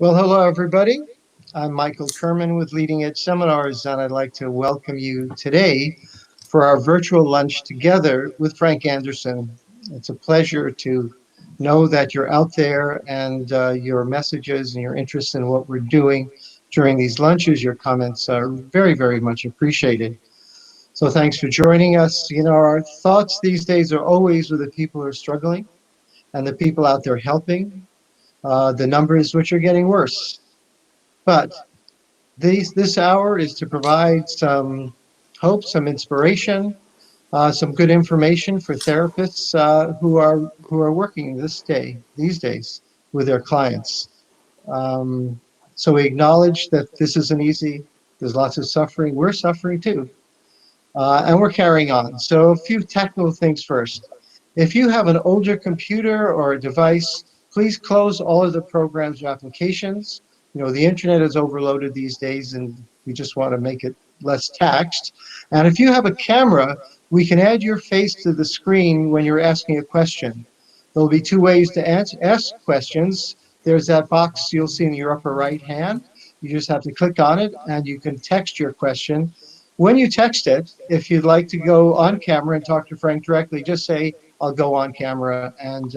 Well, hello, everybody. I'm Michael Kerman with Leading Edge Seminars, and I'd like to welcome you today for our virtual lunch together with Frank Anderson. It's a pleasure to know that you're out there and your messages and your interest in what we're doing during these lunches, your comments are very, very much appreciated. So thanks for joining us. You know, our thoughts these days are always with the people who are struggling and the people out there helping, the numbers which are getting worse. But this hour is to provide some hope, some inspiration, some good information for therapists who are working these days with their clients. Um, so we acknowledge that this isn't easy. There's lots of suffering. We're suffering too, and we're carrying on. So a few technical things first. If you have an older computer or a device, please close all of the programs or applications. You know, the internet is overloaded these days and we just want to make it less taxed. And if you have a camera, we can add your face to the screen when you're asking a question. There'll be two ways to ask questions. There's that box you'll see in your upper right hand. You just have to click on it and you can text your question. When you text it, if you'd like to go on camera and talk to Frank directly, just say, I'll go on camera, and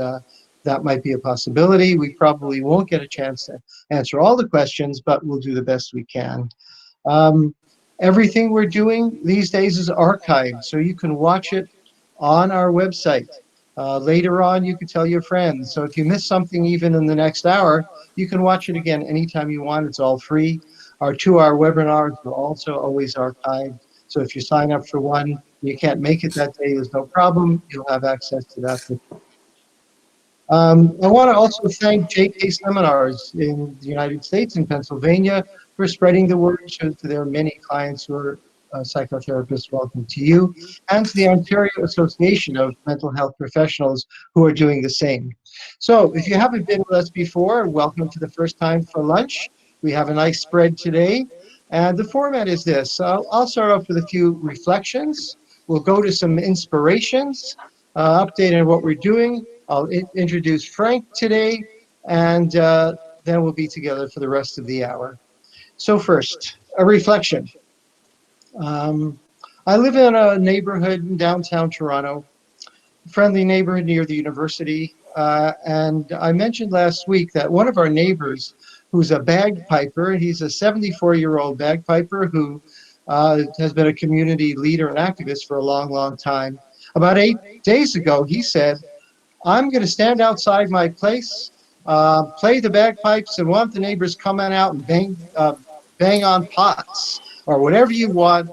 that might be a possibility. We probably won't get a chance to answer all the questions, but we'll do the best we can. Um, Everything we're doing these days is archived, so you can watch it on our website. Later on, you can tell your friends. So if you miss something even in the next hour, you can watch it again anytime you want. It's all free. Our 2-hour webinars are also always archived. So if you sign up for one, you can't make it that day, there's no problem. You'll have access to that. I want to also thank JK Seminars in the United States and Pennsylvania for spreading the word to their many clients who are psychotherapists. Welcome to you, and to the Ontario Association of Mental Health Professionals who are doing the same. So if you haven't been with us before, welcome to the first time for lunch. We have a nice spread today, and the format is this. I'll start off with a few reflections. We'll go to some inspirations, update on what we're doing. I'll introduce Frank today, and then we'll be together for the rest of the hour. So first, a reflection. Um, I live in a neighborhood in downtown Toronto, friendly neighborhood near the university. And I mentioned last week that one of our neighbors, who's a bagpiper, he's a 74-year-old bagpiper who has been a community leader and activist for a long, long time. About 8 days ago, he said, I'm going to stand outside my place, play the bagpipes, and want the neighbors coming out and bang on pots or whatever you want.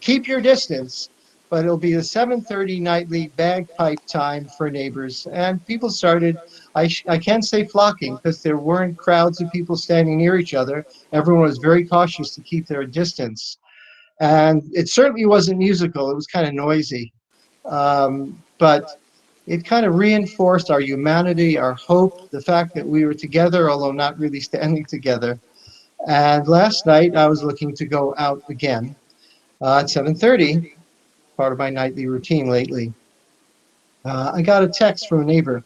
Keep your distance, but it'll be the 7:30 nightly bagpipe time for neighbors. And people started, I can't say flocking because there weren't crowds of people standing near each other. Everyone was very cautious to keep their distance. And it certainly wasn't musical. It was kind of noisy. But it kind of reinforced our humanity, our hope, the fact that we were together, although not really standing together. And last night, I was looking to go out again at 7:30, part of my nightly routine lately. I got a text from a neighbor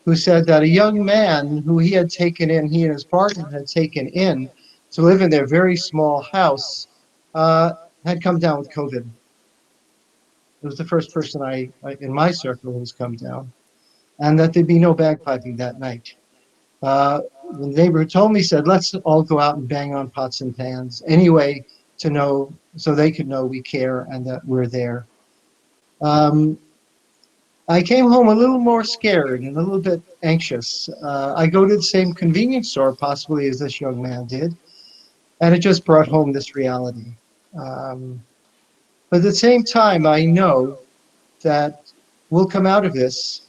who said that a young man who he had taken in, he and his partner had taken in to live in their very small house, uh, had come down with COVID. It was the first person in my circle who's come down, and that there'd be no bagpiping that night. The neighbor who told me said, let's all go out and bang on pots and pans anyway to know, so they could know we care and that we're there. Um, I came home a little more scared and a little bit anxious. I go to the same convenience store possibly as this young man did, and it just brought home this reality. Um, but at the same time, I know that we'll come out of this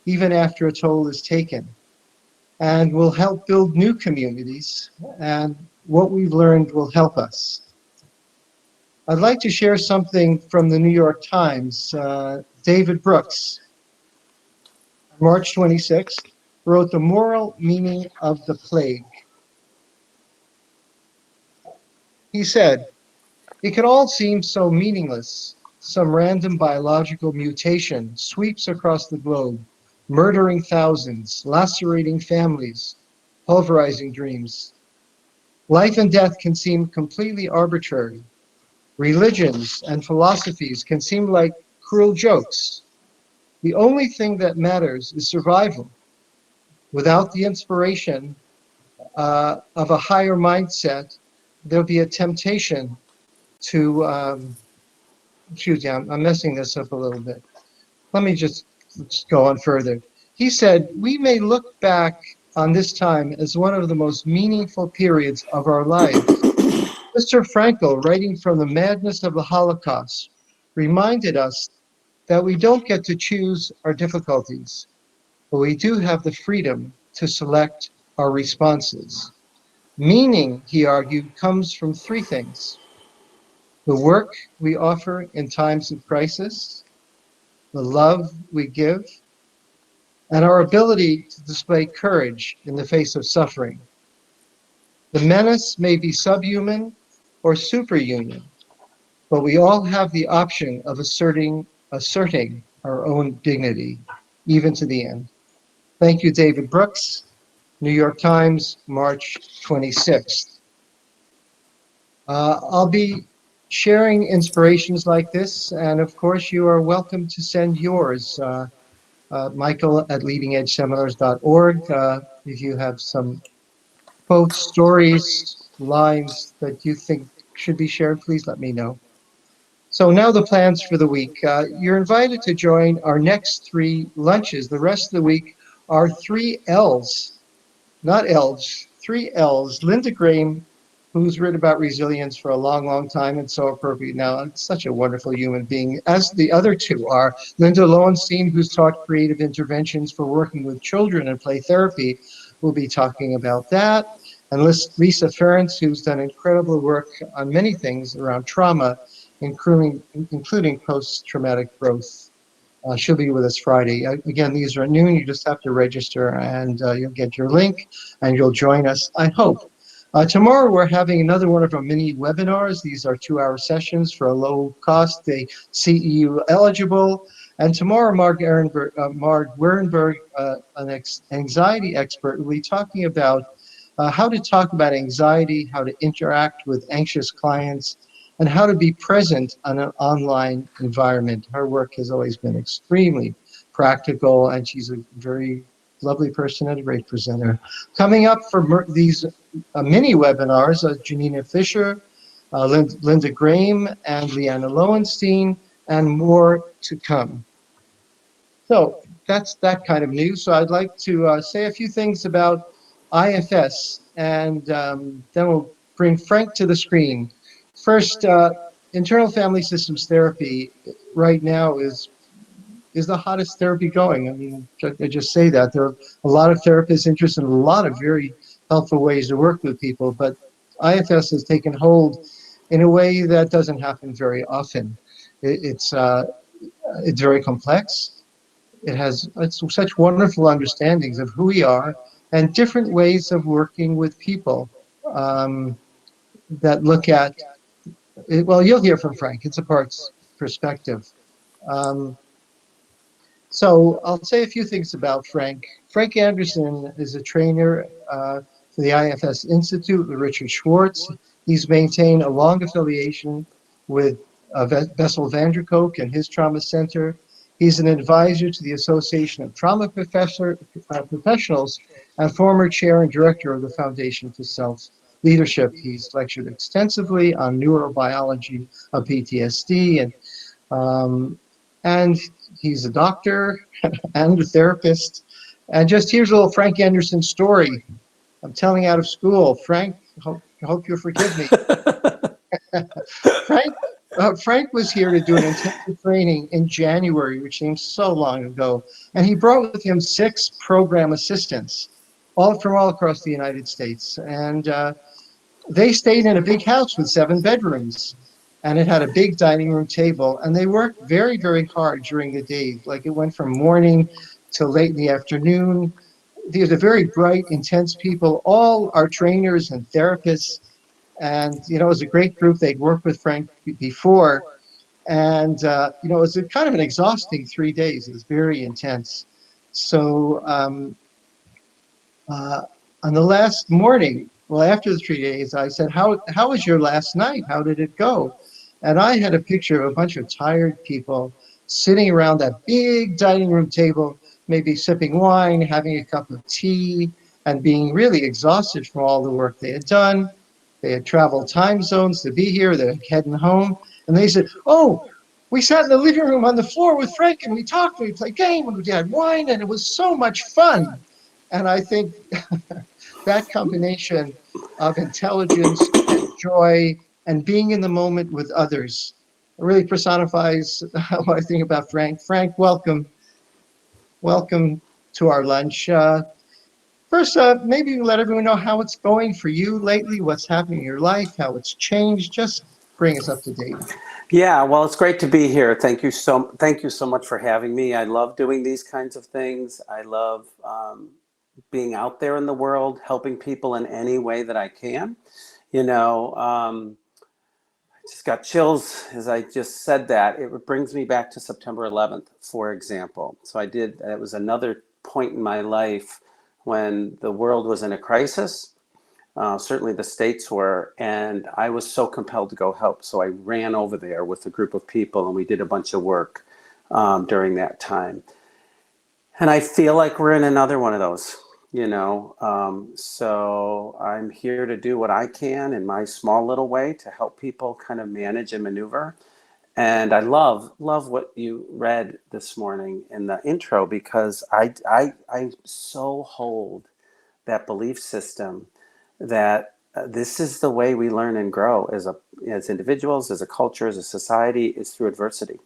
even after a toll is taken, and we'll help build new communities, and what we've learned will help us. I'd like to share something from the New York Times. David Brooks, March 26th, wrote The Moral Meaning of the Plague. He said, it can all seem so meaningless. Some random biological mutation sweeps across the globe, murdering thousands, lacerating families, pulverizing dreams. Life and death can seem completely arbitrary. Religions and philosophies can seem like cruel jokes. The only thing that matters is survival. Without the inspiration of a higher mindset, there'll be a temptation to, excuse me, I'm messing this up a little bit. Let me just go on further. He said, we may look back on this time as one of the most meaningful periods of our lives. Mr. Frankl, writing from the madness of the Holocaust, reminded us that we don't get to choose our difficulties, but we do have the freedom to select our responses. Meaning, he argued, comes from three things: the work we offer in times of crisis, the love we give, and our ability to display courage in the face of suffering. The menace may be subhuman or superhuman, but we all have the option of asserting our own dignity, even to the end. Thank you, David Brooks, New York Times, March 26th. I'll be sharing inspirations like this, and of course, you are welcome to send yours. Michael at leadingedgeseminars.org. If you have some quotes, stories, lines that you think should be shared, please let me know. So now the plans for the week. You're invited to join our next three lunches. The rest of the week are three L's, not L's, three L's. Linda Graham, who's written about resilience for a long, long time and so appropriate now. And such a wonderful human being, as the other two are. Linda Lowenstein, who's taught creative interventions for working with children and play therapy, will be talking about that. And Lisa Ferencz, who's done incredible work on many things around trauma, including post-traumatic growth. She'll be with us Friday. Again, these are at noon. You just have to register, and you'll get your link, and you'll join us, I hope. Tomorrow, we're having another one of our mini webinars. These are 2-hour sessions for a low cost. They CEU eligible. And tomorrow, Marg Werenberg, an anxiety expert, will be talking about how to talk about anxiety, how to interact with anxious clients, and how to be present on an online environment. Her work has always been extremely practical, and she's a very lovely person and a great presenter. Coming up for these mini webinars, Janina Fisher, Linda Graham, and Leanna Lowenstein, and more to come. So that's that kind of news. So I'd like to say a few things about IFS, and then we'll bring Frank to the screen. First, internal family systems therapy right now is the hottest therapy going. I mean, I just say that. There are a lot of therapists interested in a lot of very helpful ways to work with people, but IFS has taken hold in a way that doesn't happen very often. It's very complex. It has such wonderful understandings of who we are and different ways of working with people that look at, well, you'll hear from Frank. It's a parts perspective. So I'll say a few things about Frank. Frank Anderson is a trainer for the IFS Institute with Richard Schwartz. He's maintained a long affiliation with Bessel van der Kolk and his trauma center. He's an advisor to the Association of Trauma Professionals and former chair and director of the Foundation for Self-Leadership. He's lectured extensively on neurobiology of PTSD, and he's a doctor and a therapist. And just here's a little Frank Anderson story. I'm telling out of school. Frank, hope you'll forgive me. Frank was here to do an intensive training in January, which seems so long ago, and he brought with him 6 program assistants, all across the United States. And they stayed in a big house with 7 bedrooms, and it had a big dining room table, and they worked very, very hard during the day. Like, it went from morning till late in the afternoon. These are very bright, intense people, all are trainers and therapists. And, it was a great group. They'd worked with Frank before. And, it was kind of an exhausting 3 days. It was very intense. So on the last morning, well, after the 3 days, I said, how was your last night? How did it go? And I had a picture of a bunch of tired people sitting around that big dining room table, maybe sipping wine, having a cup of tea, and being really exhausted from all the work they had done. They had traveled time zones to be here. They're heading home. And they said, oh, we sat in the living room on the floor with Frank and we talked and we played game and we had wine and it was so much fun. And I think that combination of intelligence and joy and being in the moment with others really personifies what I think about Frank. Frank, welcome. Welcome to our lunch. First, maybe let everyone know how it's going for you lately, what's happening in your life, how it's changed. Just bring us up to date. Yeah, well, it's great to be here. Thank you so much for having me. I love doing these kinds of things. I love being out there in the world, helping people in any way that I can. You know, I just got chills as I just said that. It brings me back to September 11th, for example. It was another point in my life when the world was in a crisis. Certainly the states were, and I was so compelled to go help. So I ran over there with a group of people and we did a bunch of work during that time. And I feel like we're in another one of those, you know. So I'm here to do what I can in my small little way to help people kind of manage and maneuver. And I love what you read this morning in the intro because I so hold that belief system that this is the way we learn and grow as individuals, as a culture, as a society, is through adversity.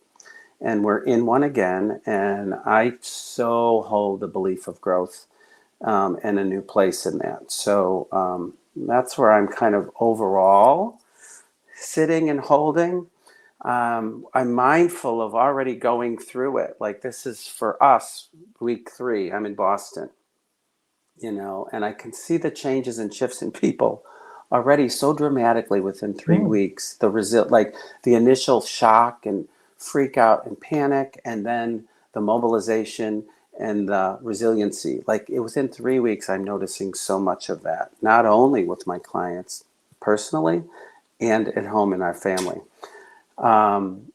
And we're in one again, and I so hold the belief of growth and a new place in that. So that's where I'm kind of overall sitting and holding. I'm mindful of already going through it. Like this is for us, week 3. I'm in Boston, you know, and I can see the changes and shifts in people already so dramatically within 3 weeks. Like the initial shock and freak out and panic, and then the mobilization and the resiliency. Like within 3 weeks, I'm noticing so much of that, not only with my clients personally and at home in our family. I'm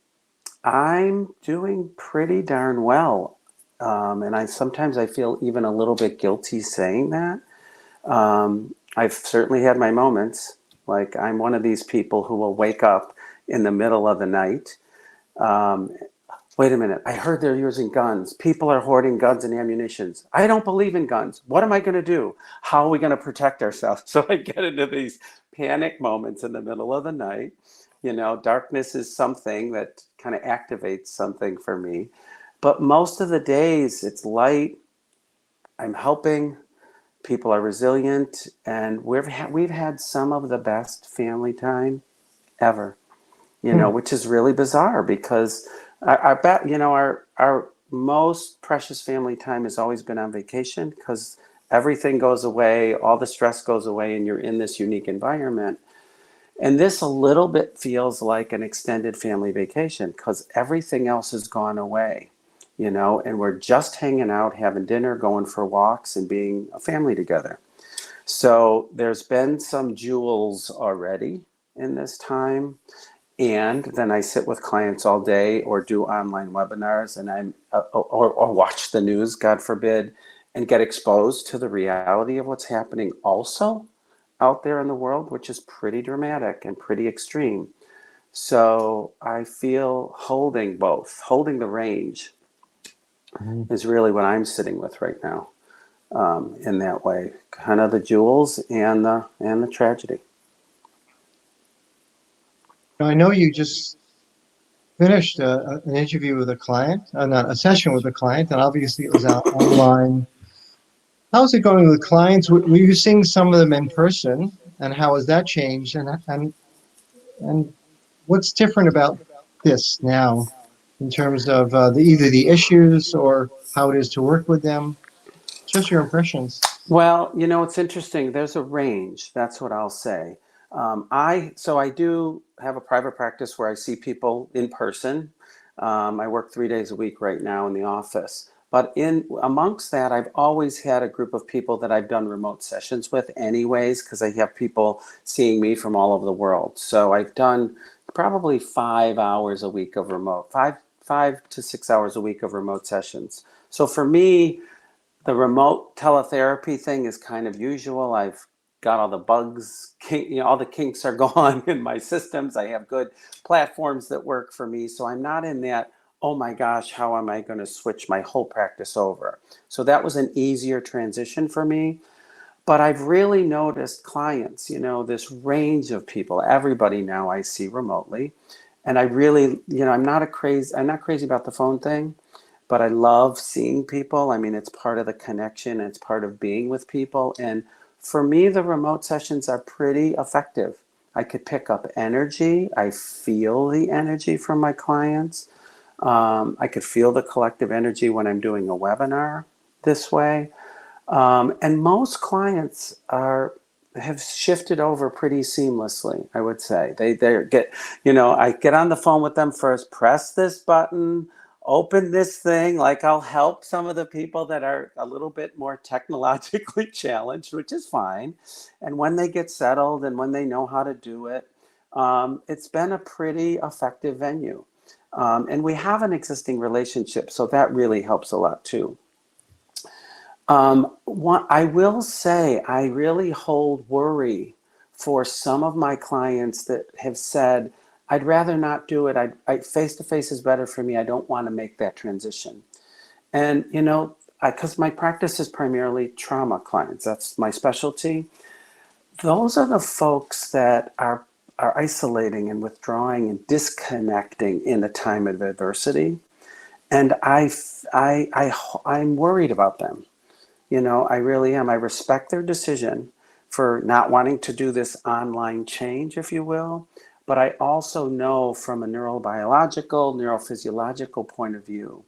doing pretty darn well. And sometimes I feel even a little bit guilty saying that. I've certainly had my moments. Like I'm one of these people who will wake up in the middle of the night. Wait a minute, I heard they're using guns. People are hoarding guns and ammunitions. I don't believe in guns. What am I going to do? How are we going to protect ourselves? So I get into these panic moments in the middle of the night. You know, darkness is something that kind of activates something for me. But most of the days it's light. I'm helping. People are resilient, and we've had some of the best family time ever. You know, which is really bizarre because I bet, you know, our most precious family time has always been on vacation because everything goes away, all the stress goes away, and you're in this unique environment. And this a little bit feels like an extended family vacation because everything else has gone away, you know, and we're just hanging out, having dinner, going for walks, and being a family together. So there's been some jewels already in this time. And then I sit with clients all day or do online webinars and or watch the news, God forbid, and get exposed to the reality of what's happening also out there in the world, which is pretty dramatic and pretty extreme. So I feel holding both, holding the range is really what I'm sitting with right now, in that way, kind of the jewels and the tragedy. I know you just finished an interview with a client, not a session with a client, and obviously it was out online. How's it going with clients? Were you seeing some of them in person, and how has that changed? And what's different about this now in terms of either the issues or how it is to work with them? Just your impressions. Well, you know, it's interesting. There's a range. That's what I'll say. I do have a private practice where I see people in person. I work 3 days a week right now in the office, But in amongst that, I've always had a group of people that I've done remote sessions with anyways, because I have people seeing me from all over the world. So I've done probably 5 hours a week of remote, 5 to 6 hours a week of remote sessions. So for me, the remote teletherapy thing is kind of usual. I've got all the bugs, all the kinks are gone in my systems. I have good platforms that work for me. So I'm not in that, oh my gosh, how am I going to switch my whole practice over? So that was an easier transition for me. But I've really noticed clients, this range of people, everybody now I see remotely. And I really, I'm not crazy about the phone thing, but I love seeing people. I mean, it's part of the connection, it's part of being with people. And for me, the remote sessions are pretty effective. I could pick up energy. I feel the energy from my clients. I could feel the collective energy when I'm doing a webinar this way. And most clients have shifted over pretty seamlessly, I would say. I get on the phone with them first, press this button, open this thing. Like, I'll help some of the people that are a little bit more technologically challenged, which is fine. And when they get settled and when they know how to do it, it's been a pretty effective venue. And we have an existing relationship, so that really helps a lot too. What I will say, I really hold worry for some of my clients that have said, I'd rather not do it. Face-to-face is better for me. I don't want to make that transition. And, because my practice is primarily trauma clients, that's my specialty. Those are the folks that are isolating and withdrawing and disconnecting in a time of adversity. And I'm worried about them. I really am. I respect their decision for not wanting to do this online change, if you will. But I also know from a neurobiological, neurophysiological point of view,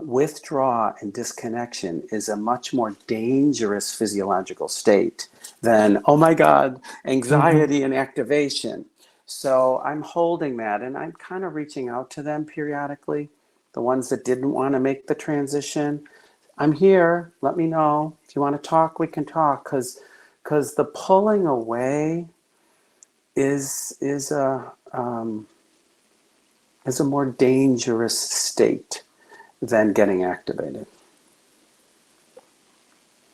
withdrawal and disconnection is a much more dangerous physiological state than, oh my God, anxiety and activation. So I'm holding that, and I'm kind of reaching out to them periodically, the ones that didn't want to make the transition. I'm here. Let me know. If you want to talk, we can talk. Because the pulling away is a more dangerous state than getting activated.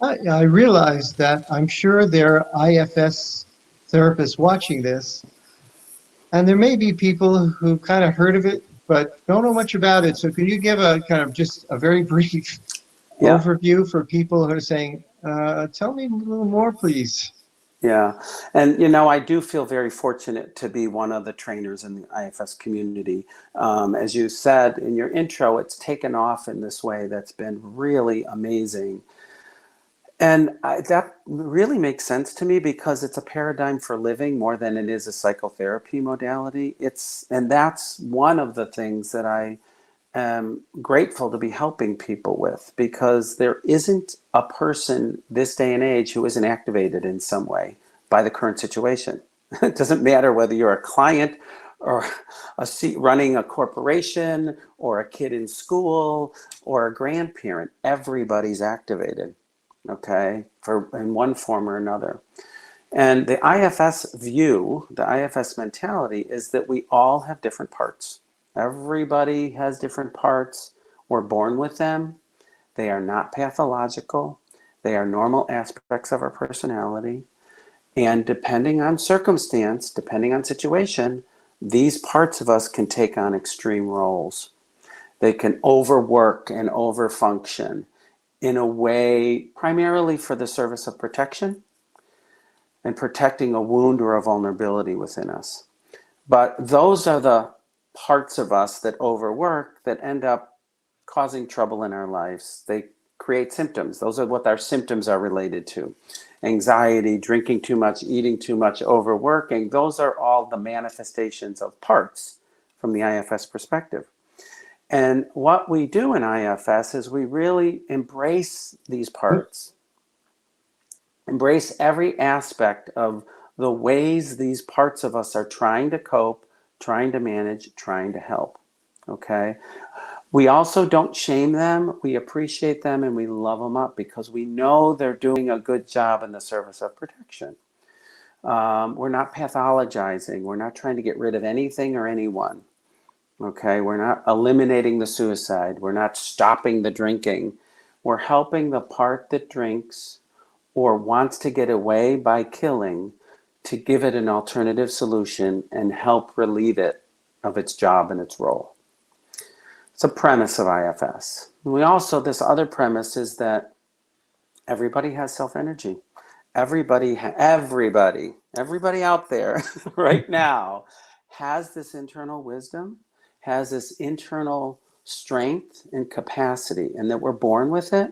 I realize that. I'm sure there are IFS therapists watching this, and there may be people who kind of heard of it but don't know much about it. So can you give a kind of just a very brief overview for people who are saying, tell me a little more, please? Yeah. And, I do feel very fortunate to be one of the trainers in the IFS community. As you said in your intro, it's taken off in this way that's been really amazing. And that really makes sense to me because it's a paradigm for living more than it is a psychotherapy modality. And that's one of the things that I am grateful to be helping people with, because there isn't a person this day and age who isn't activated in some way by the current situation. It doesn't matter whether you're a client or running a corporation or a kid in school or a grandparent. Everybody's activated, okay, in one form or another. And the IFS view, the IFS mentality, is that we all have different parts. Everybody has different parts. We're born with them. They are not pathological. They are normal aspects of our personality. And depending on circumstance, depending on situation, these parts of us can take on extreme roles. They can overwork and overfunction in a way primarily for the service of protection and protecting a wound or a vulnerability within us. But those are the parts of us that overwork that end up causing trouble in our lives. They create symptoms. Those are what our symptoms are related to. Anxiety, drinking too much, eating too much, overworking. Those are all the manifestations of parts from the IFS perspective. And what we do in IFS is we really embrace these parts, embrace every aspect of the ways these parts of us are trying to cope, trying to manage, trying to help. Okay. We also don't shame them. We appreciate them and we love them up because we know they're doing a good job in the service of protection. We're not pathologizing. We're not trying to get rid of anything or anyone. Okay, we're not eliminating the suicide. We're not stopping the drinking. We're helping the part that drinks or wants to get away by killing to give it an alternative solution and help relieve it of its job and its role. It's a premise of IFS. We also, this other premise is that everybody has self-energy. Everybody out there right now has this internal wisdom, has this internal strength and capacity, and that we're born with it,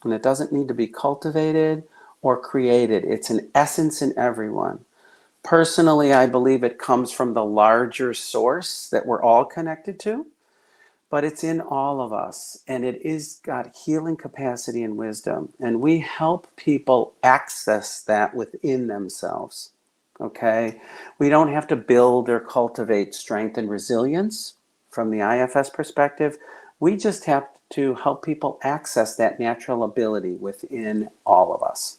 and it doesn't need to be cultivated or created. It's an essence in everyone. Personally, I believe it comes from the larger source that we're all connected to, but it's in all of us, and it is got healing capacity and wisdom, and we help people access that within themselves. Okay, we don't have to build or cultivate strength and resilience from the IFS perspective. We just have to help people access that natural ability within all of us.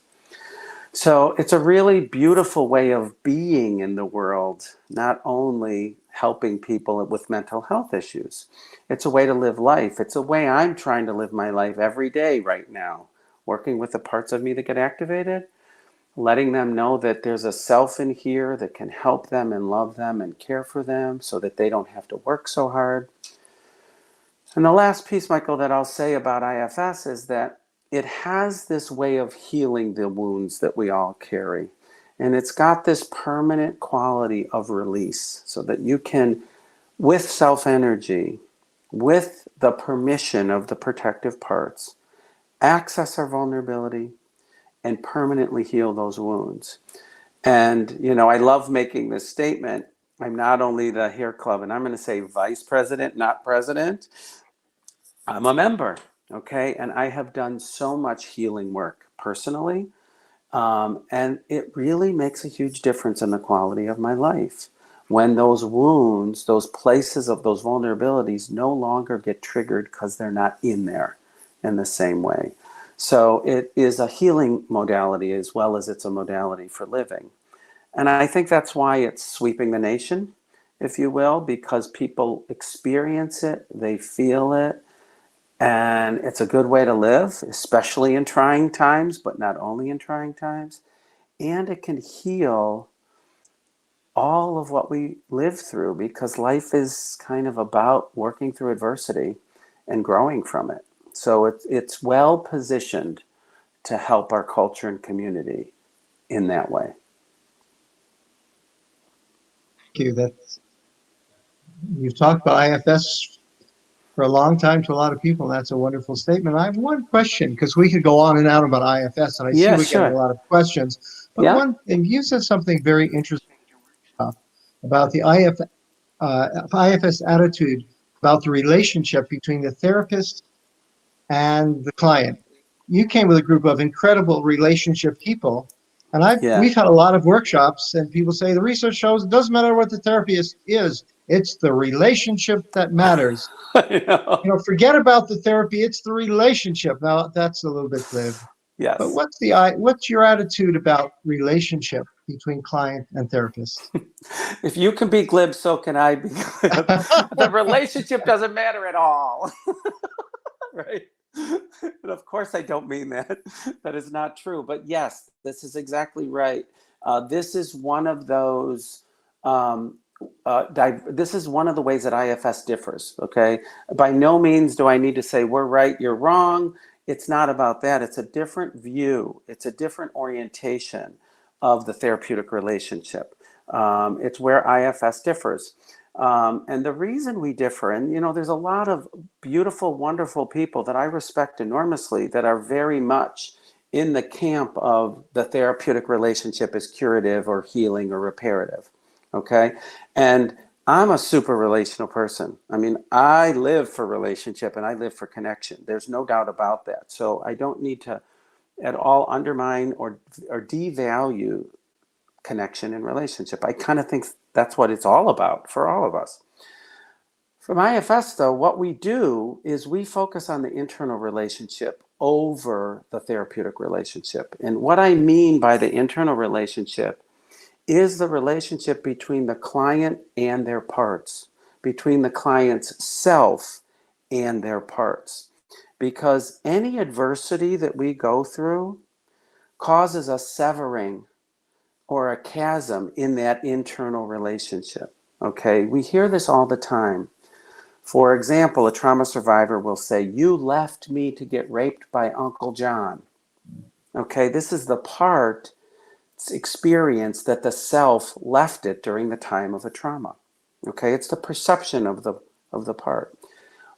So it's a really beautiful way of being in the world, not only helping people with mental health issues. It's a way to live life. It's a way I'm trying to live my life every day right now, working with the parts of me that get activated, letting them know that there's a self in here that can help them and love them and care for them so that they don't have to work so hard. And the last piece, Michael, that I'll say about IFS is that it has this way of healing the wounds that we all carry. And it's got this permanent quality of release so that you can, with self-energy, with the permission of the protective parts, access our vulnerability and permanently heal those wounds. And, you know, I love making this statement. I'm not only the Hair Club, and I'm going to say vice president, not president. I'm a member, okay? And I have done so much healing work personally. And it really makes a huge difference in the quality of my life. When those wounds, those places of those vulnerabilities no longer get triggered because they're not in there in the same way. So it is a healing modality as well as it's a modality for living. And I think that's why it's sweeping the nation, if you will, because people experience it, they feel it, and it's a good way to live, especially in trying times, but not only in trying times. And it can heal all of what we live through because life is kind of about working through adversity and growing from it. So it's well positioned to help our culture and community in that way. Thank you. You've talked about IFS for a long time to a lot of people. That's a wonderful statement. I have one question because we could go on and on about IFS, and I see Yeah, we're getting a sure. lot of questions. But Yeah. and you said something very interesting about the IFS attitude about the relationship between the therapist and the client. You came with a group of incredible relationship people, and Yeah. we've had a lot of workshops, and people say the research shows it doesn't matter what the therapist is, it's the relationship that matters. I know. You know, forget about the therapy, it's the relationship. Now that's a little bit glib, but Yes. what's your attitude about relationship between client and therapist? If you can be glib, so can I be glib. The relationship doesn't matter at all. Right? And of course, I don't mean that. That is not true. But yes, this is exactly right. This is one of those. Um, this is one of the ways that IFS differs. Okay. By no means do I need to say we're right, you're wrong. It's not about that. It's a different view. It's a different orientation of the therapeutic relationship. It's where IFS differs. And the reason we differ, and you know, there's a lot of beautiful, wonderful people that I respect enormously that are very much in the camp of the therapeutic relationship as curative or healing or reparative. Okay. And I'm a super relational person. I mean, I live for relationship and I live for connection. There's no doubt about that. So I don't need to at all undermine or devalue connection and relationship. I kind of think that's what it's all about for all of us. From IFS, though, what we do is we focus on the internal relationship over the therapeutic relationship. And what I mean by the internal relationship is the relationship between the client and their parts, between the client's self and their parts. Because any adversity that we go through causes a severing or a chasm in that internal relationship. Okay, we hear this all the time. For example, a trauma survivor will say, "You left me to get raped by Uncle John." Okay, this is the part experience that the self left it during the time of a trauma. Okay, it's the perception of the part.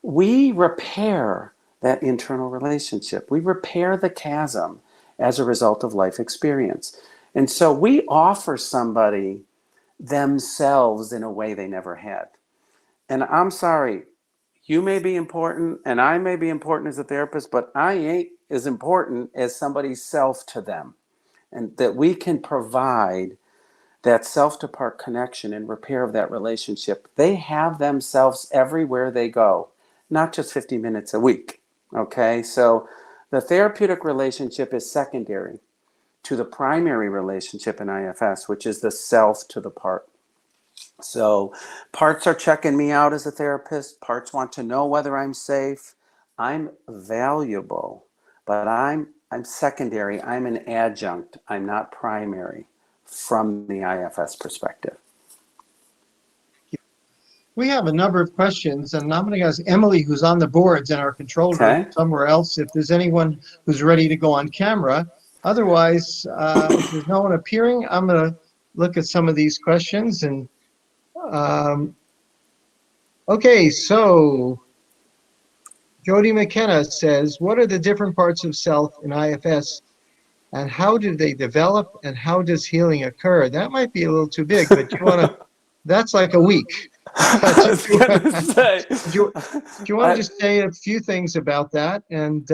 We repair that internal relationship. We repair the chasm as a result of life experience. And so we offer somebody themselves in a way they never had. And I'm sorry, you may be important and I may be important as a therapist, but I ain't as important as somebody's self to them. And that we can provide that self to part connection and repair of that relationship. They have themselves everywhere they go, not just 50 minutes a week. Okay, so the therapeutic relationship is secondary to the primary relationship in IFS, which is the self to the part. So parts are checking me out as a therapist. Parts want to know whether I'm safe. I'm valuable, but I'm secondary. I'm an adjunct. I'm not primary from the IFS perspective. We have a number of questions, and I'm going to ask Emily, who's on the boards in our control room somewhere else, if there's anyone who's ready to go on camera. Otherwise, if there's no one appearing, I'm going to look at some of these questions. And okay, so Jody McKenna says, what are the different parts of self in IFS, and how do they develop, and how does healing occur? That might be a little too big, but you want to, that's like a week. I was going to say. Do you want to just say a few things about that, and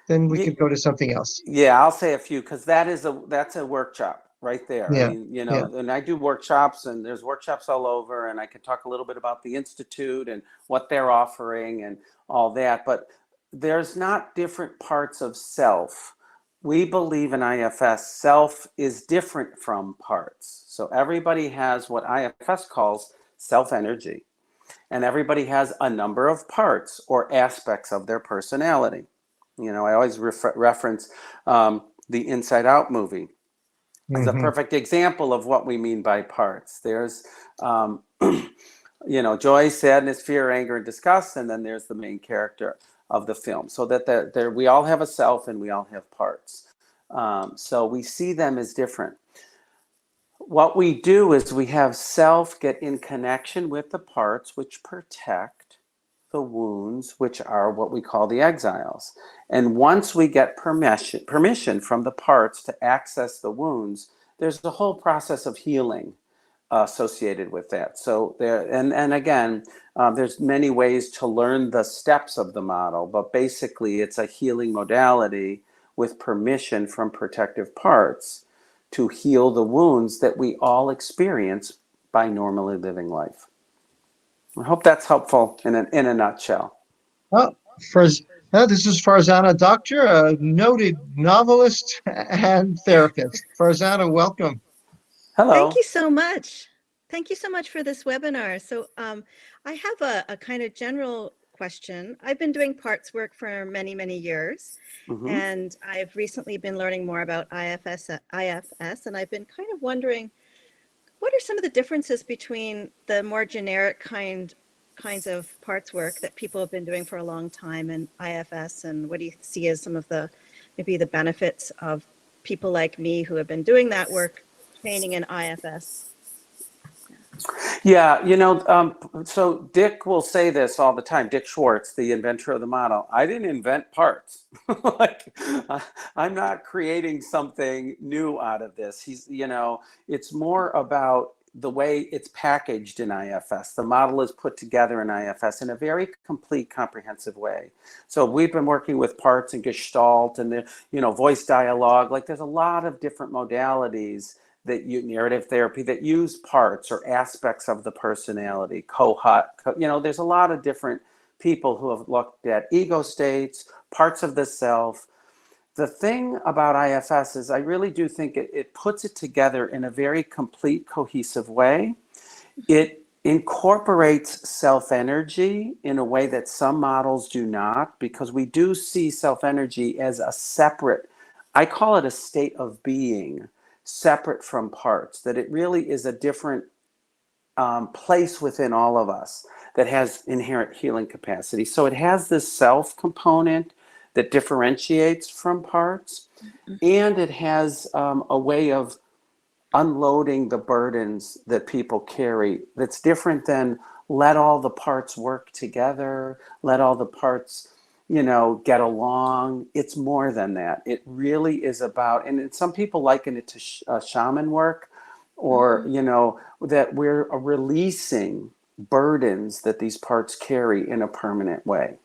then we could go to something else? Yeah, I'll say a few, because that's a workshop right there. Yeah, I mean, and I do workshops, and there's workshops all over, and I could talk a little bit about the Institute and what they're offering and all that, but there's not different parts of self. We believe in IFS, self is different from parts. So everybody has what IFS calls self-energy, and everybody has a number of parts or aspects of their personality. I always reference the Inside Out movie as a perfect example of what we mean by parts. There's, joy, sadness, fear, anger, and disgust, and then there's the main character of the film. So that we all have a self and we all have parts. So we see them as different. What we do is we have self get in connection with the parts which protect the wounds, which are what we call the exiles. And once we get permission from the parts to access the wounds, there's a whole process of healing associated with that. So again, there's many ways to learn the steps of the model, but basically it's a healing modality with permission from protective parts to heal the wounds that we all experience by normally living life. I hope that's helpful in a nutshell. Well, this is Farzana Doctor, a noted novelist and therapist. Farzana, welcome. Hello. Thank you so much. Thank you so much for this webinar. So I have a kind of general question. I've been doing parts work for many, many years. And I've recently been learning more about IFS, and I've been kind of wondering, what are some of the differences between the more generic kinds of parts work that people have been doing for a long time and IFS, and what do you see as some of maybe the benefits of people like me who have been doing that work, training in IFS? Yeah, so Dick will say this all the time, Dick Schwartz, the inventor of the model. I didn't invent parts. I'm not creating something new out of this. It's more about the way it's packaged in IFS. The model is put together in IFS in a very complete, comprehensive way. So we've been working with parts and Gestalt and the, voice dialogue. Like there's a lot of different modalities narrative therapy that use parts or aspects of the personality, Kohut, there's a lot of different people who have looked at ego states, parts of the self. The thing about IFS is I really do think it puts it together in a very complete, cohesive way. It incorporates self-energy in a way that some models do not, because we do see self-energy as a separate, I call it a state of being, separate from parts, that it really is a different place within all of us that has inherent healing capacity. So it has this self component that differentiates from parts, and it has a way of unloading the burdens that people carry that's different than let all the parts work together, let all the parts get along. It's more than that. It really is about, and some people liken it to shaman work, or that we're releasing burdens that these parts carry in a permanent way.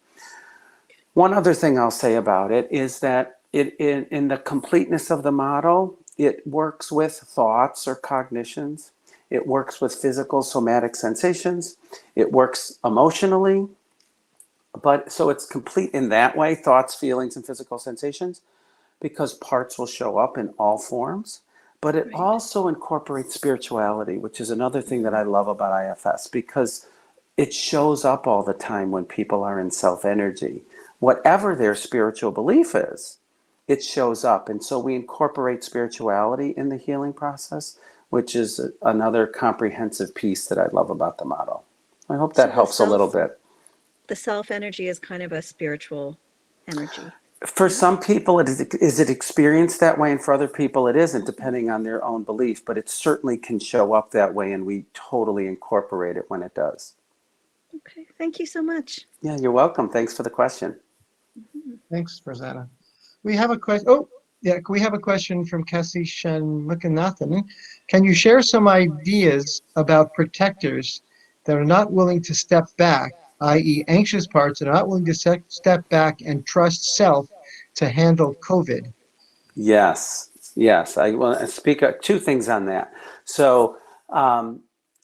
One other thing I'll say about it is that in the completeness of the model, it works with thoughts or cognitions. It works with physical somatic sensations. It works emotionally. But so it's complete in that way, thoughts, feelings, and physical sensations, because parts will show up in all forms. But it also incorporates spirituality, which is another thing that I love about IFS, because it shows up all the time when people are in self-energy. Whatever their spiritual belief is, it shows up. And so we incorporate spirituality in the healing process, which is another comprehensive piece that I love about the model. I hope that helps a little bit. The self energy is kind of a spiritual energy. For some people, is it experienced that way, and for other people, it isn't, depending on their own belief. But it certainly can show up that way, and we totally incorporate it when it does. Okay, thank you so much. Yeah, you're welcome. Thanks for the question. Thanks, Rosanna. We have a question. Oh, yeah, we have a question from Cassie Shanmukanathan. Can you share some ideas about protectors that are not willing to step back, i.e. anxious parts that are not willing to step back and trust self to handle COVID? Yes. I want to speak two things on that. So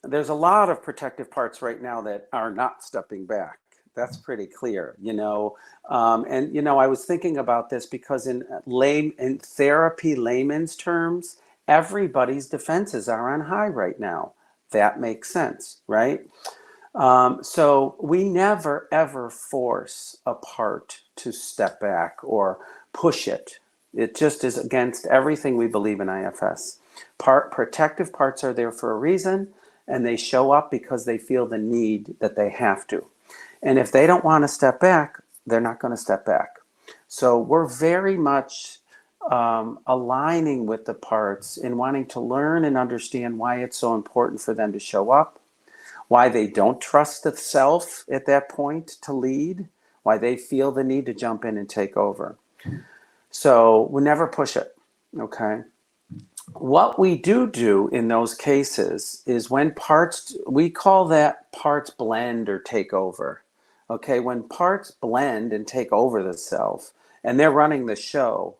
there's a lot of protective parts right now that are not stepping back. That's pretty clear, and I was thinking about this because in therapy layman's terms, everybody's defenses are on high right now. That makes sense, right? So we never ever force a part to step back or push it. It just is against everything we believe in IFS. Protective parts are there for a reason, and they show up because they feel the need that they have to. And if they don't want to step back, they're not going to step back. So we're very much aligning with the parts and wanting to learn and understand why it's so important for them to show up, why they don't trust the self at that point to lead, why they feel the need to jump in and take over. So we never push it, okay? What we do in those cases is when parts, we call that parts blend or take over. Okay, when parts blend and take over the self and they're running the show,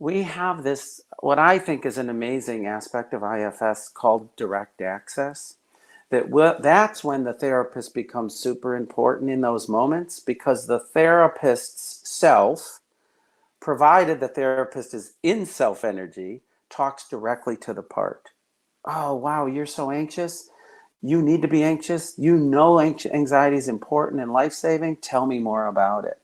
we have this, what I think is an amazing aspect of IFS called direct access. That's when the therapist becomes super important in those moments, because the therapist's self, provided the therapist is in self-energy, talks directly to the part. Oh, wow, you're so anxious. You need to be anxious. Anxiety is important and life-saving. Tell me more about it.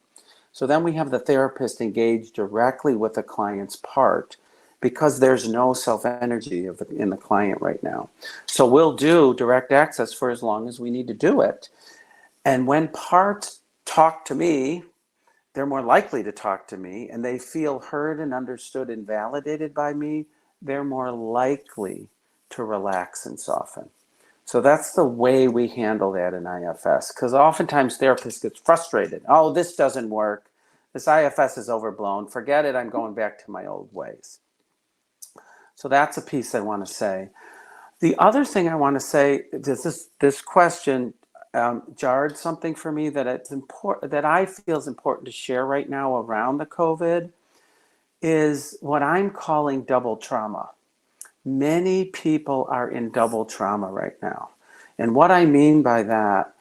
So then we have the therapist engage directly with the client's part, because there's no self-energy in the client right now. So we'll do direct access for as long as we need to do it. And when parts talk to me, they're more likely to talk to me, and they feel heard and understood and validated by me, they're more likely to relax and soften. So that's the way we handle that in IFS, because oftentimes therapists get frustrated. Oh, this doesn't work. This IFS is overblown. Forget it. I'm going back to my old ways. So that's a piece I want to say. The other thing I want to say is this question jarred something for me that it's important, that I feel is important to share right now around the COVID, is what I'm calling double trauma. Many people are in double trauma right now. And what I mean by that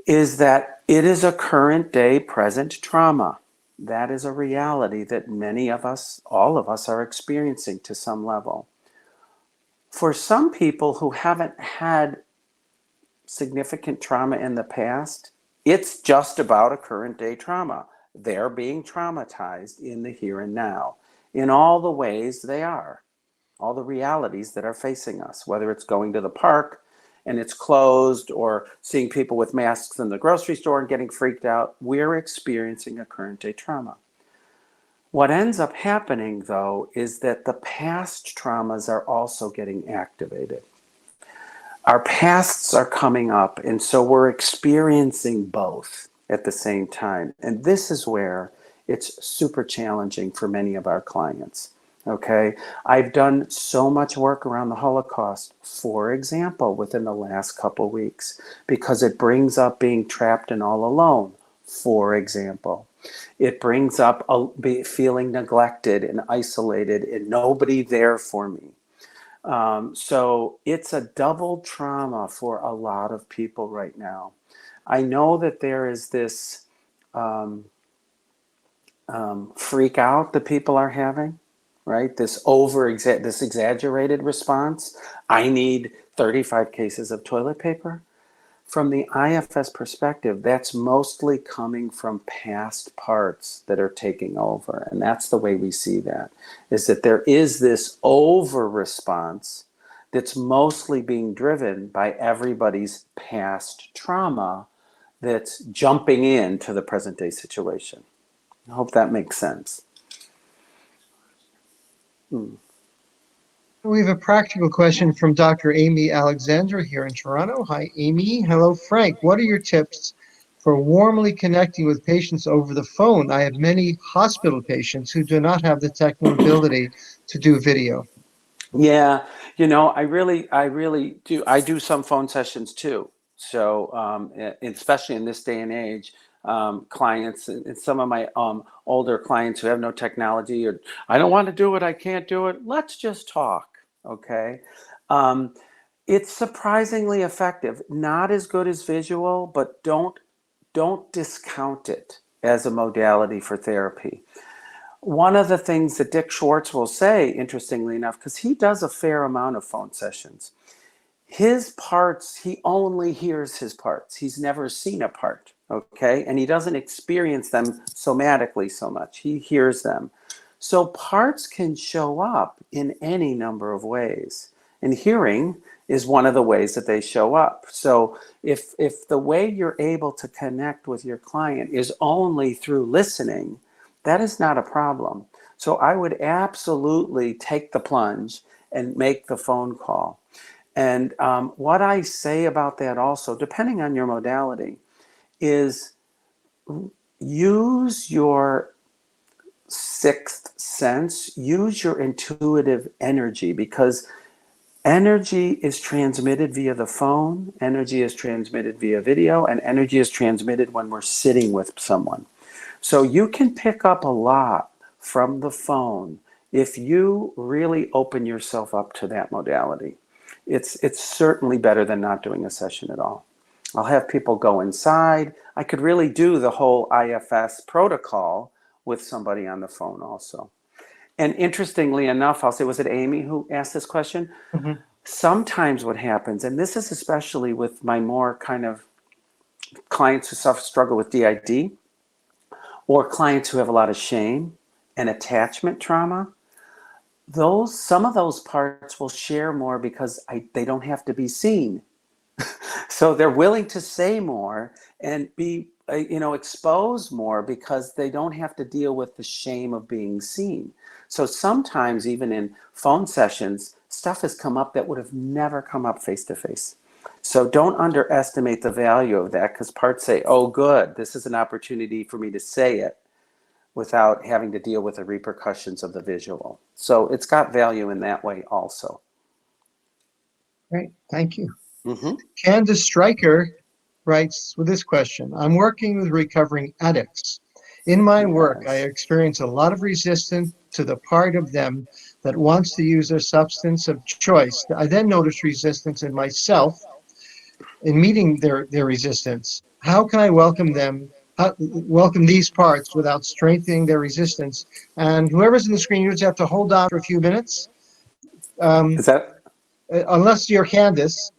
is that it is a current day present trauma. That is a reality that many of us, all of us, are experiencing to some level. For some people who haven't had significant trauma in the past, it's just about a current day trauma. They're being traumatized in the here and now, in all the ways they are, all the realities that are facing us, whether it's going to the park and it's closed, or seeing people with masks in the grocery store and getting freaked out. We're experiencing a current day trauma. What ends up happening, though, is that the past traumas are also getting activated. Our pasts are coming up, and so we're experiencing both at the same time. And this is where it's super challenging for many of our clients. Okay, I've done so much work around the Holocaust, for example, within the last couple weeks, because it brings up being trapped and all alone, for example. It brings up feeling neglected and isolated and nobody there for me. So it's a double trauma for a lot of people right now. I know that there is this freak out that people are having, right? This exaggerated response. I need 35 cases of toilet paper. From the IFS perspective, that's mostly coming from past parts that are taking over. And that's the way we see that, is that there is this over response that's mostly being driven by everybody's past trauma that's jumping into the present day situation. I hope that makes sense. We have a practical question from Dr. Amy Alexandra here in Toronto. Hi, Amy. Hello, Frank. What are your tips for warmly connecting with patients over the phone? I have many hospital patients who do not have the technical ability to do video. Yeah, I really do. I do some phone sessions too. So, especially in this day and age, clients and some of my older clients who have no technology, or I don't want to do it, I can't do it. Let's just talk, okay? It's surprisingly effective. Not as good as visual, but don't discount it as a modality for therapy. One of the things that Dick Schwartz will say, interestingly enough, because he does a fair amount of phone sessions, his parts, he only hears his parts. He's never seen a part, okay? And he doesn't experience them somatically so much. He hears them. So parts can show up in any number of ways. And hearing is one of the ways that they show up. So if the way you're able to connect with your client is only through listening, that is not a problem. So I would absolutely take the plunge and make the phone call. And what I say about that also, depending on your modality, is use your sixth sense, use your intuitive energy, because energy is transmitted via the phone, energy is transmitted via video, and energy is transmitted when we're sitting with someone. So you can pick up a lot from the phone if you really open yourself up to that modality. It's certainly better than not doing a session at all. I'll have people go inside. I could really do the whole IFS protocol with somebody on the phone also. And interestingly enough, I'll say, was it Amy who asked this question? Mm-hmm. Sometimes what happens, and this is especially with my more kind of clients who struggle with DID, or clients who have a lot of shame and attachment trauma, some of those parts will share more because they don't have to be seen. So they're willing to say more and be, exposed more because they don't have to deal with the shame of being seen. So sometimes even in phone sessions, stuff has come up that would have never come up face to face. So don't underestimate the value of that, because parts say, oh, good, this is an opportunity for me to say it without having to deal with the repercussions of the visual. So it's got value in that way also. Great, thank you. Mm-hmm. Candace Stryker writes with this question: I'm working with recovering addicts. In my work, I Yes. experience a lot of resistance to the part of them that wants to use their substance of choice. I then notice resistance in myself in meeting their resistance. How can I welcome these parts without strengthening their resistance? And whoever's in the screen, you just have to hold on for a few minutes. Is that Unless you're Candace.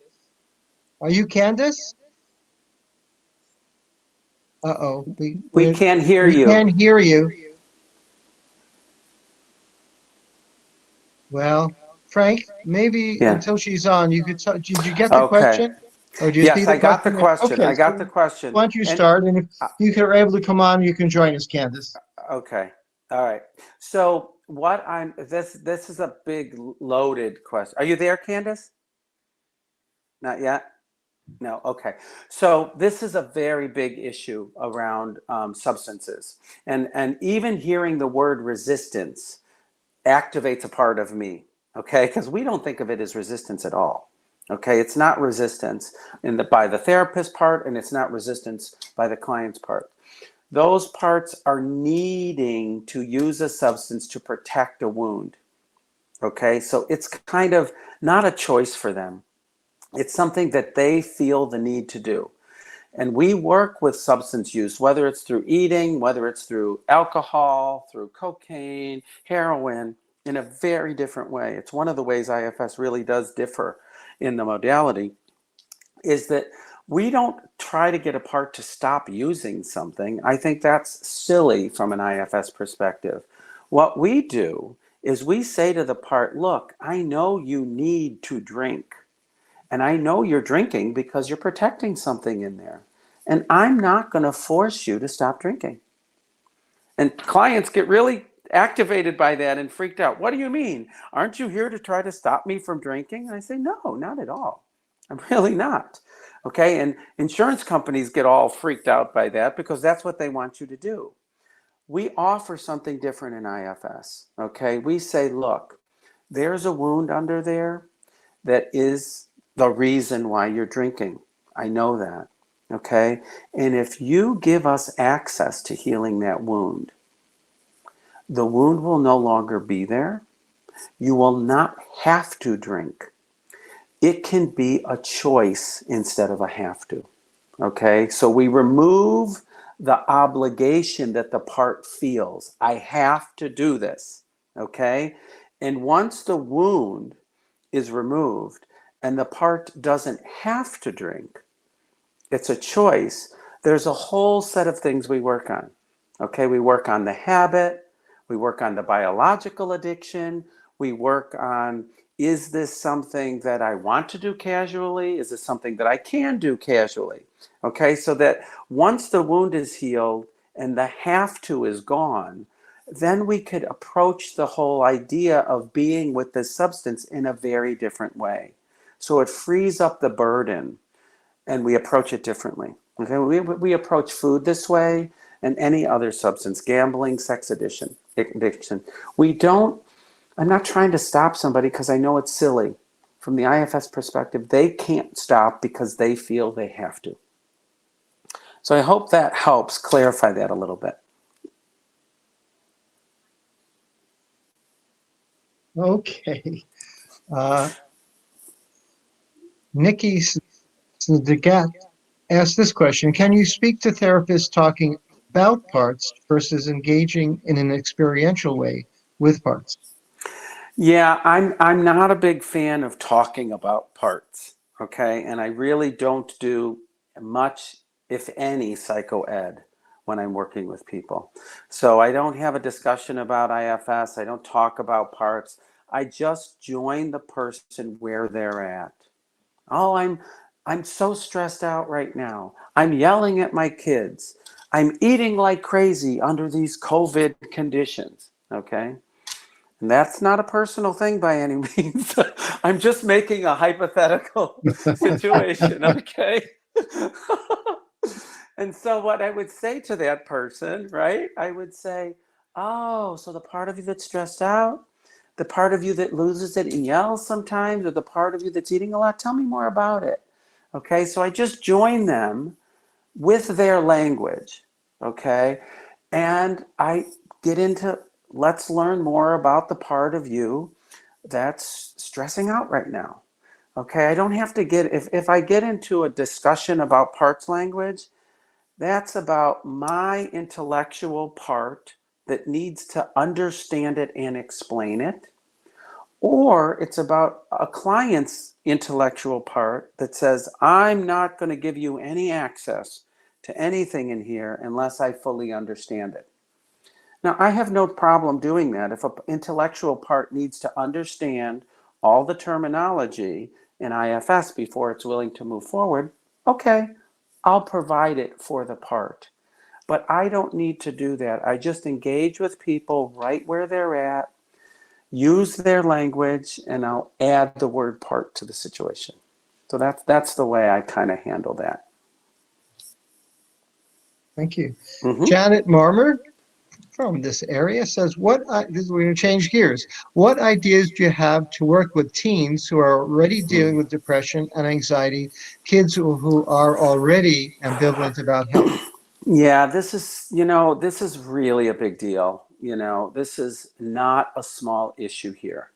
Are you Candace? Uh-oh, we can't hear we you? can't hear you. Well, Frank, maybe Yeah. until she's on, you could. Did you get the Okay. question, or do you see Yes, the I got the question? question. Okay, I got so the question. why don't you And start, and if uh, you are able to come on, you can join us, Candace. okay. All right. So what I'm this is a big loaded question. Are you there, Candace? Not yet? No. Okay. So this is a very big issue around substances, and even hearing the word resistance activates a part of me. Okay, because we don't think of it as resistance at all. Okay, it's not resistance by the therapist part, and it's not resistance by the client's part. Those parts are needing to use a substance to protect a wound. Okay, so it's kind of not a choice for them. It's something that they feel the need to do. And we work with substance use, whether it's through eating, whether it's through alcohol, through cocaine, heroin, in a very different way. It's one of the ways IFS really does differ in the modality, is that we don't try to get a part to stop using something. I think that's silly from an IFS perspective. What we do is we say to the part, look, I know you need to drink. And I know you're drinking because you're protecting something in there. And I'm not going to force you to stop drinking. And clients get really activated by that and freaked out. What do you mean? Aren't you here to try to stop me from drinking? And I say, no, not at all. I'm really not. Okay. And insurance companies get all freaked out by that because that's what they want you to do. We offer something different in IFS. Okay. We say, look, there's a wound under there that is the reason why you're drinking. I know that. Okay. And if you give us access to healing that wound, the wound will no longer be there. You will not have to drink. It can be a choice instead of a have to. Okay. So we remove the obligation that the part feels. I have to do this. Okay. And once the wound is removed and the part doesn't have to drink, it's a choice, there's a whole set of things we work on. Okay, we work on the habit, we work on the biological addiction, we work on, is this something that I want to do casually? Is this something that I can do casually? Okay, so that once the wound is healed and the have to is gone, then we could approach the whole idea of being with this substance in a very different way. So it frees up the burden and we approach it differently. Okay, we approach food this way and any other substance, gambling, sex addiction. We don't, I'm not trying to stop somebody because I know it's silly. From the IFS perspective, they can't stop because they feel they have to. So I hope that helps clarify that a little bit. Okay. Nikki Degat asked this question: can you speak to therapists talking about parts versus engaging in an experiential way with parts? Yeah, I'm not a big fan of talking about parts, okay? And I really don't do much, if any, psychoed when I'm working with people. So I don't have a discussion about IFS. I don't talk about parts. I just join the person where they're at. Oh, I'm so stressed out right now. I'm yelling at my kids. I'm eating like crazy under these COVID conditions, okay? And that's not a personal thing by any means. I'm just making a hypothetical situation, okay? And so what I would say to that person, right? I would say, oh, so the part of you that's stressed out, the part of you that loses it and yells sometimes, or the part of you that's eating a lot, tell me more about it. Okay, so I just join them with their language, okay? And I get into, let's learn more about the part of you that's stressing out right now. Okay, I don't have to get, if I get into a discussion about parts language, that's about my intellectual part that needs to understand it and explain it. Or it's about a client's intellectual part that says, I'm not going to give you any access to anything in here unless I fully understand it. Now, I have no problem doing that. If an intellectual part needs to understand all the terminology in IFS before it's willing to move forward, okay, I'll provide it for the part. But I don't need to do that. I just engage with people right where they're at, use their language, and I'll add the word part to the situation. So that's the way I kind of handle that. Thank you. Mm-hmm. Janet Marmer from this area says, we're going to change gears. What ideas do you have to work with teens who are already dealing with depression and anxiety, kids who are already ambivalent about health? Yeah, this is really a big deal. This is not a small issue here.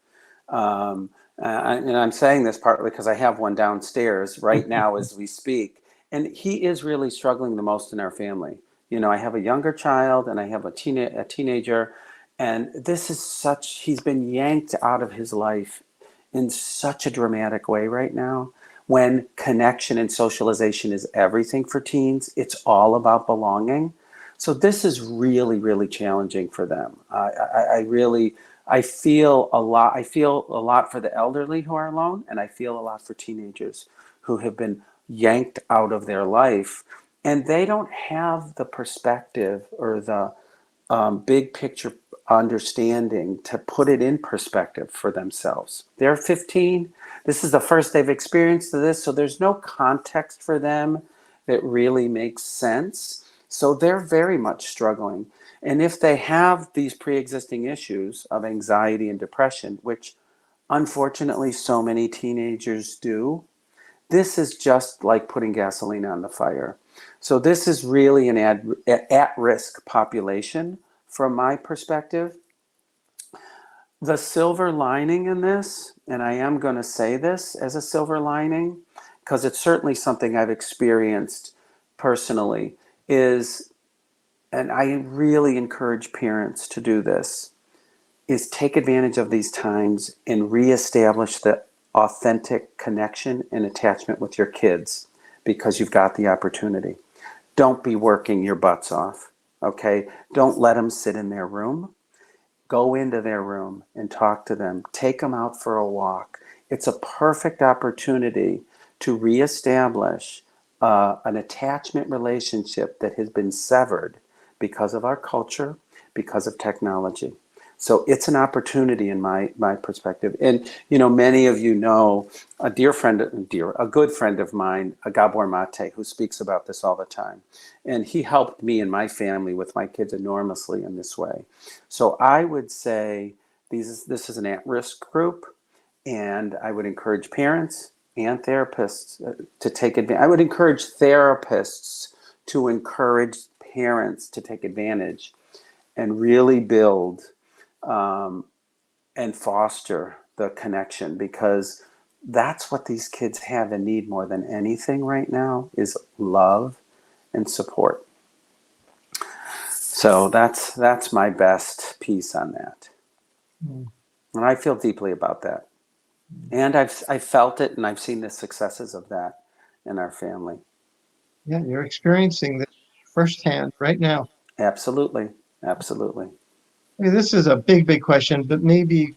And I'm saying this partly because I have one downstairs right now as we speak. And he is really struggling the most in our family. I have a younger child and I have a teenager. And he's been yanked out of his life in such a dramatic way right now. When connection and socialization is everything for teens, it's all about belonging. So this is really, really challenging for them. I feel a lot. I feel a lot for the elderly who are alone, and I feel a lot for teenagers who have been yanked out of their life, and they don't have the perspective or the big picture understanding to put it in perspective for themselves. They're 15. This is the first they've experienced this, so there's no context for them that really makes sense. So they're very much struggling. And if they have these pre-existing issues of anxiety and depression, which unfortunately so many teenagers do, this is just like putting gasoline on the fire. So this is really an at-risk population from my perspective. The silver lining in this, and I am going to say this as a silver lining, because it's certainly something I've experienced personally, is, and I really encourage parents to do this, is take advantage of these times and reestablish the authentic connection and attachment with your kids because you've got the opportunity. Don't be working your butts off, okay? Don't let them sit in their room. Go into their room and talk to them. Take them out for a walk. It's a perfect opportunity to reestablish an attachment relationship that has been severed because of our culture, because of technology. So it's an opportunity in my perspective. And, many of you know a good friend of mine, Gabor Mate, who speaks about this all the time. And he helped me and my family with my kids enormously in this way. So I would say this is an at-risk group, and I would encourage parents and therapists to take advantage. I would encourage therapists to encourage parents to take advantage and really build and foster the connection, because that's what these kids have and need more than anything right now is love and support. So that's my best piece on that. And I feel deeply about that. And I've felt it, and I've seen the successes of that in our family. Yeah, you're experiencing this firsthand right now. Absolutely. This is a big question, but maybe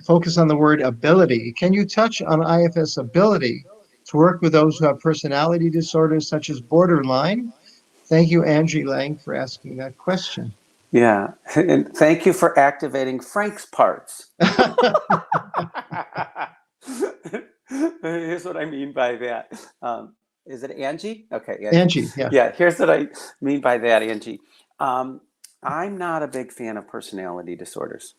focus on the word ability. Can you touch on IFS ability to work with those who have personality disorders such as borderline? Thank you, Angie Lang, for asking that question. Yeah, and thank you for activating Frank's parts. Here's what I mean by that. Is it Angie? Okay, Angie, yeah. Yeah, here's what I mean by that, Angie. I'm not a big fan of personality disorders,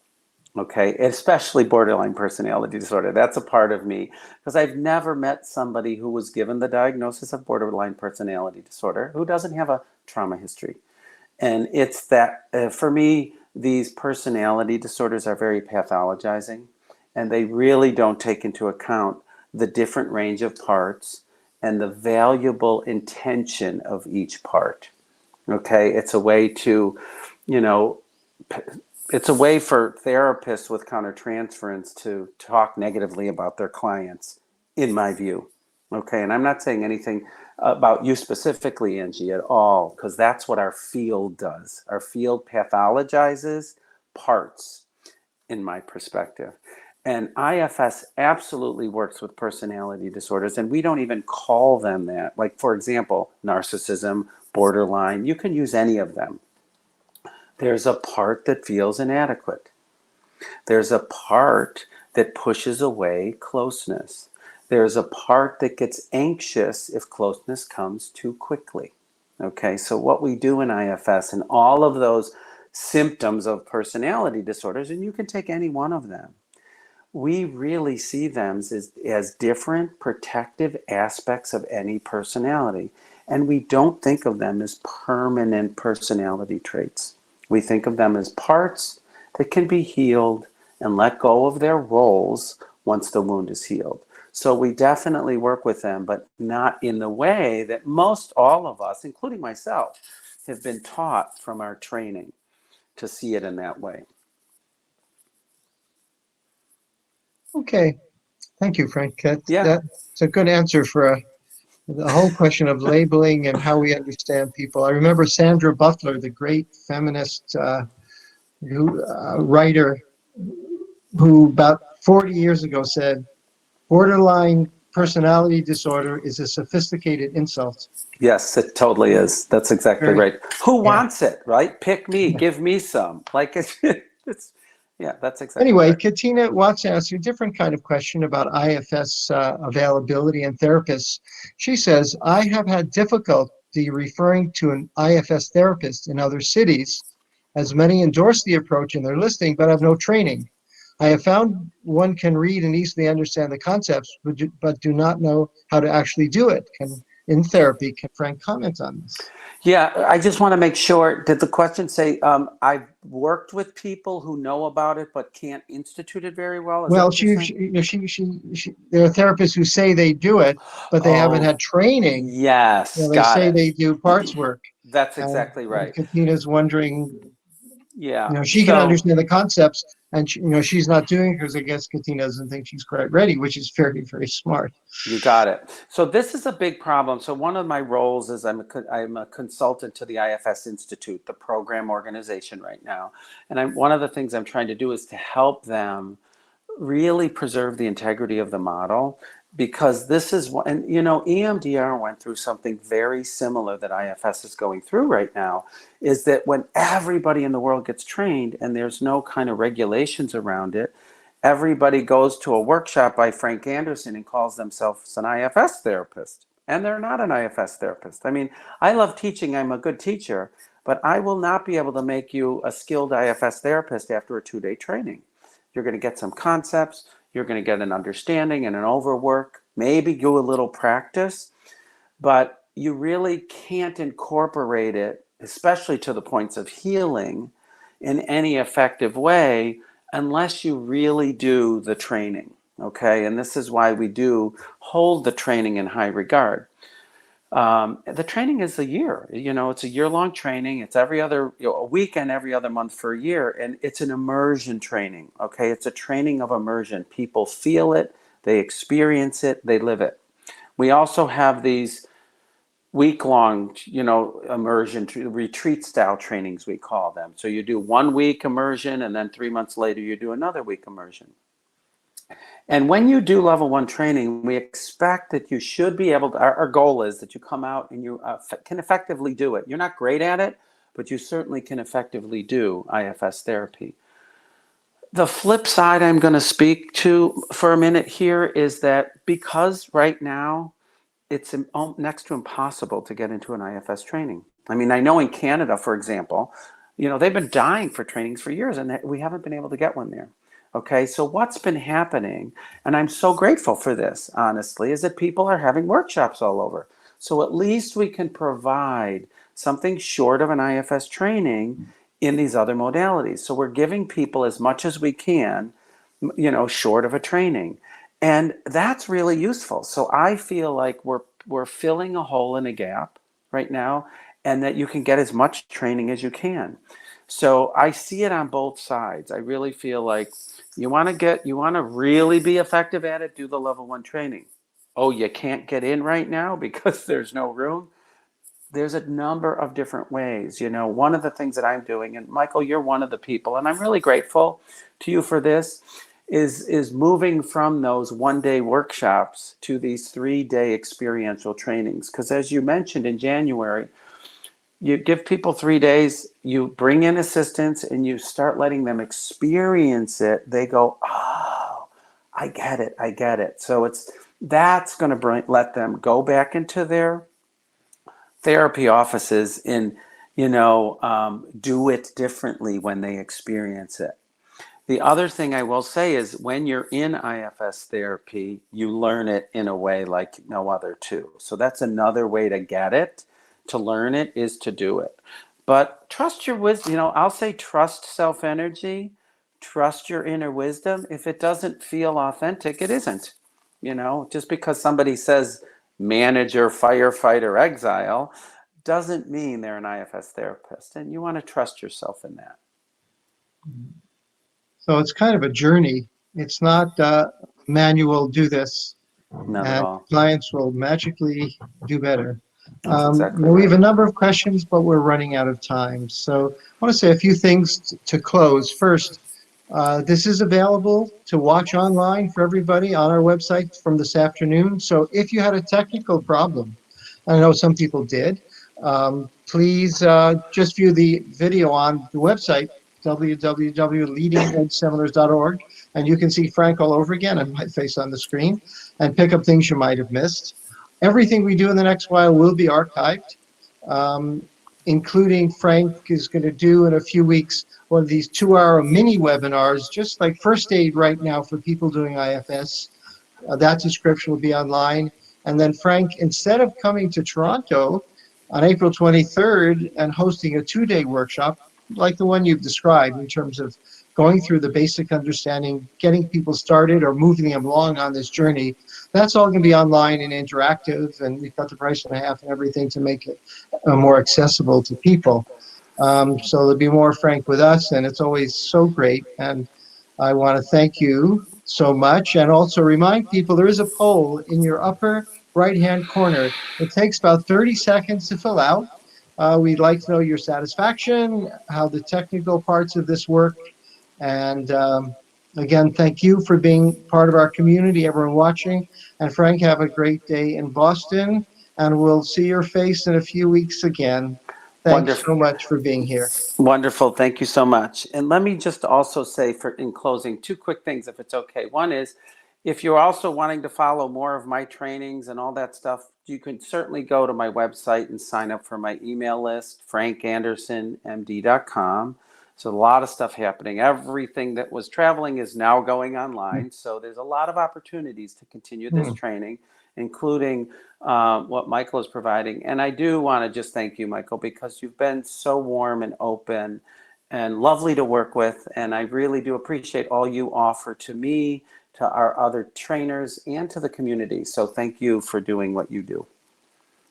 okay? Especially borderline personality disorder. That's a part of me, because I've never met somebody who was given the diagnosis of borderline personality disorder who doesn't have a trauma history. And it's that, for me, these personality disorders are very pathologizing, and they really don't take into account the different range of parts and the valuable intention of each part. Okay, it's a way to, you know, it's a way for therapists with countertransference to talk negatively about their clients, in my view. Okay, and I'm not saying anything about you specifically, Angie, at all, because that's what our field does. Our field pathologizes parts, in my perspective. And IFS absolutely works with personality disorders, and we don't even call them that. Like, for example, narcissism, borderline, you can use any of them. There's a part that feels inadequate. There's a part that pushes away closeness. There's a part that gets anxious if closeness comes too quickly. Okay, so what we do in IFS and all of those symptoms of personality disorders, and you can take any one of them, we really see them as different protective aspects of any personality. And we don't think of them as permanent personality traits. We think of them as parts that can be healed and let go of their roles once the wound is healed. So we definitely work with them, but not in the way that most all of us, including myself, have been taught from our training to see it in that way. Okay. Thank you, Frank. Yeah. That's a good answer for the whole question of labeling and how we understand people. I remember Sandra Butler, the great feminist writer, who about 40 years ago said, borderline personality disorder is a sophisticated insult. Yes, it totally is. That's exactly right. Who wants it, right? Pick me, give me some. Like it's yeah, that's exactly Anyway, right. Katina Watson asked you a different kind of question about IFS availability and therapists. She says, I have had difficulty referring to an IFS therapist in other cities, as many endorse the approach in their listing, but have no training. I have found one can read and easily understand the concepts, but do not know how to actually do it. In therapy, can Frank comment on this? Yeah, I just want to make sure, did the question say, I've worked with people who know about it but can't institute it very well? Is Well, that what you're saying? there are therapists who say they do it, but they haven't had training. Yes, They got say it. they do parts work. That's And exactly right. Katina's wondering, Yeah. she can So, understand the concepts, and she's not doing it because I guess Katina doesn't think she's quite ready, which is very, very smart. you got it. So this is a big problem. So one of my roles is I'm a consultant to the IFS Institute, the program organization right now. And one of the things I'm trying to do is to help them really preserve the integrity of the model, because this is what, and EMDR went through something very similar that IFS is going through right now, is that when everybody in the world gets trained and there's no kind of regulations around it, everybody goes to a workshop by Frank Anderson and calls themselves an IFS therapist. And they're not an IFS therapist. I mean, I love teaching, I'm a good teacher, but I will not be able to make you a skilled IFS therapist after a 2-day training. You're going to get some concepts, you're going to get an understanding and an overwork, maybe do a little practice, but you really can't incorporate it, especially to the points of healing, in any effective way unless you really do the training, okay? And this is why we do hold the training in high regard. The training is a year, it's a year-long training. It's every other, a weekend, every other month for a year. And it's an immersion training, okay? It's a training of immersion. People feel it, they experience it, they live it. We also have these week-long, immersion retreat style trainings, we call them. So you do 1 week immersion, and then 3 months later, you do another week immersion. And when you do level 1 training, we expect that you should be able to, our goal is that you come out and you can effectively do it. You're not great at it, but you certainly can effectively do IFS therapy. The flip side I'm going to speak to for a minute here is that because right now it's next to impossible to get into an IFS training. I mean, I know in Canada, for example, they've been dying for trainings for years and we haven't been able to get one there. Okay, so what's been happening, and I'm so grateful for this, honestly, is that people are having workshops all over. So at least we can provide something short of an IFS training in these other modalities. So we're giving people as much as we can, short of a training. And that's really useful. So I feel like we're filling a hole in a gap right now, and that you can get as much training as you can. So I see it on both sides. I really feel like you want to really be effective at it, do the level 1 training. Oh, you can't get in right now because there's no room. There's a number of different ways. One of the things that I'm doing, and Michael, you're one of the people, and I'm really grateful to you for this, is moving from those 1-day workshops to these 3-day experiential trainings. Because as you mentioned in January, you give people 3 days, you bring in assistants, and you start letting them experience it. They go, oh, I get it. So that's going to let them go back into their therapy offices and do it differently when they experience it. The other thing I will say is when you're in IFS therapy, you learn it in a way like no other too. So that's another way to get it, to learn it, is to do it. But trust your wisdom. I'll say trust self-energy, trust your inner wisdom. If it doesn't feel authentic, it isn't. Just because somebody says manager, firefighter, exile, doesn't mean they're an IFS therapist. And you want to trust yourself in that. So it's kind of a journey. It's not manual, do this, Not at and all. clients will magically do better. That's exactly We have right. a number of questions, but we're running out of time. So I want to say a few things to close. First, this is available to watch online for everybody on our website from this afternoon. So if you had a technical problem, I know some people did, please just view the video on the website, www.leadingedgeseminars.org, and you can see Frank all over again and my face on the screen, and pick up things you might have missed. Everything we do in the next while will be archived, including Frank is going to do in a few weeks one of these 2-hour mini webinars, just like first aid right now for people doing IFS. That description will be online. And then Frank, instead of coming to Toronto on April 23rd and hosting a 2-day workshop, like the one you've described in terms of going through the basic understanding, getting people started or moving them along on this journey, that's all going to be online and interactive, and we've got the price and a half and everything to make it more accessible to people. So there'll be more Frank with us, and it's always so great. And I want to thank you so much, and also remind people there is a poll in your upper right-hand corner. It takes about 30 seconds to fill out. We'd like to know your satisfaction, how the technical parts of this work, and again, thank you for being part of our community, everyone watching. And Frank, have a great day in Boston, and we'll see your face in a few weeks again. Thanks Wonderful. so much for being here. Wonderful. Thank you so much. And let me just also say in closing, 2 quick things, if it's okay. One is, if you're also wanting to follow more of my trainings and all that stuff, you can certainly go to my website and sign up for my email list, frankandersonmd.com. So a lot of stuff happening. Everything that was traveling is now going online. So there's a lot of opportunities to continue this training, including what Michael is providing. And I do want to just thank you, Michael, because you've been so warm and open and lovely to work with. And I really do appreciate all you offer to me, to our other trainers, and to the community. So thank you for doing what you do.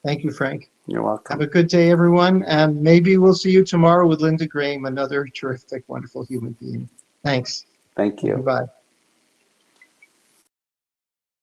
Thank you, Frank. You're welcome. Have a good day, everyone. And maybe we'll see you tomorrow with Linda Graham, another terrific, wonderful human being. Thanks. Thank you. Goodbye.